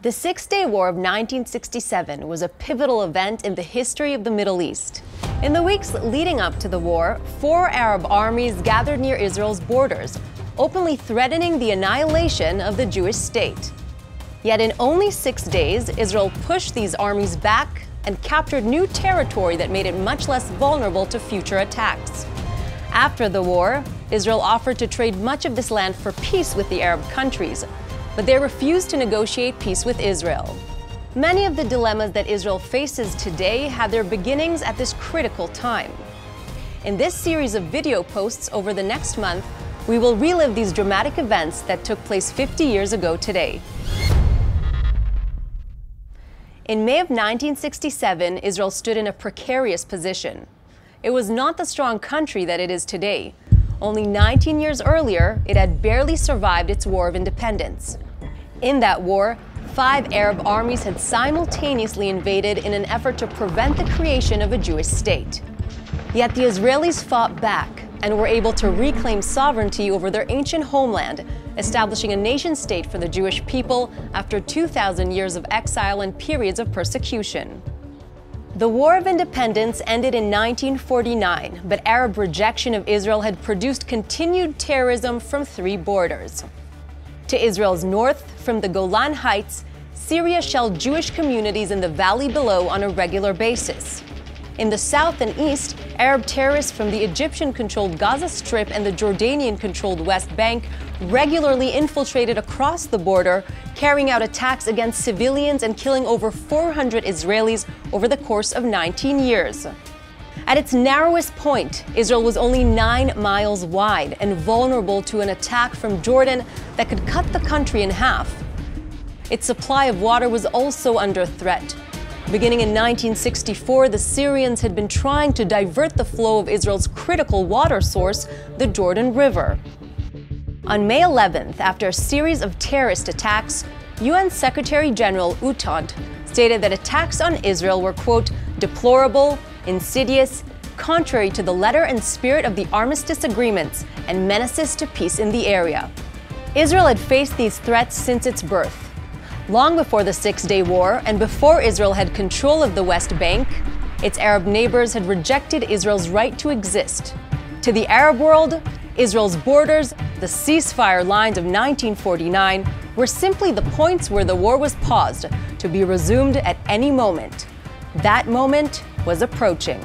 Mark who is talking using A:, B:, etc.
A: The Six-Day War of 1967 was a pivotal event in the history of the Middle East. In the weeks leading up to the war, 4 Arab armies gathered near Israel's borders, openly threatening the annihilation of the Jewish state. Yet in only 6 days, Israel pushed these armies back and captured new territory that made it much less vulnerable to future attacks. After the war, Israel offered to trade much of this land for peace with the Arab countries, but they refused to negotiate peace with Israel. Many of the dilemmas that Israel faces today had their beginnings at this critical time. In this series of video posts over the next month, we will relive these dramatic events that took place 50 years ago today. In May of 1967, Israel stood in a precarious position. It was not the strong country that it is today. Only 19 years earlier, it had barely survived its war of independence. In that war, 5 Arab armies had simultaneously invaded in an effort to prevent the creation of a Jewish state. Yet the Israelis fought back and were able to reclaim sovereignty over their ancient homeland, establishing a nation-state for the Jewish people after 2,000 years of exile and periods of persecution. The War of Independence ended in 1949, but Arab rejection of Israel had produced continued terrorism from 3 borders. To Israel's north, from the Golan Heights, Syria shelled Jewish communities in the valley below on a regular basis. In the south and east, Arab terrorists from the Egyptian-controlled Gaza Strip and the Jordanian-controlled West Bank regularly infiltrated across the border, carrying out attacks against civilians and killing over 400 Israelis over the course of 19 years. At its narrowest point, Israel was only 9 miles wide and vulnerable to an attack from Jordan that could cut the country in half. Its supply of water was also under threat. Beginning in 1964, the Syrians had been trying to divert the flow of Israel's critical water source, the Jordan River. On May 11th, after a series of terrorist attacks, UN Secretary General Uthand stated that attacks on Israel were, quote, deplorable, insidious, contrary to the letter and spirit of the armistice agreements, and menaces to peace in the area. Israel had faced these threats since its birth. Long before the Six-Day War and before Israel had control of the West Bank, its Arab neighbors had rejected Israel's right to exist. To the Arab world, Israel's borders, the ceasefire lines of 1949, were simply the points where the war was paused, to be resumed at any moment. That moment was approaching.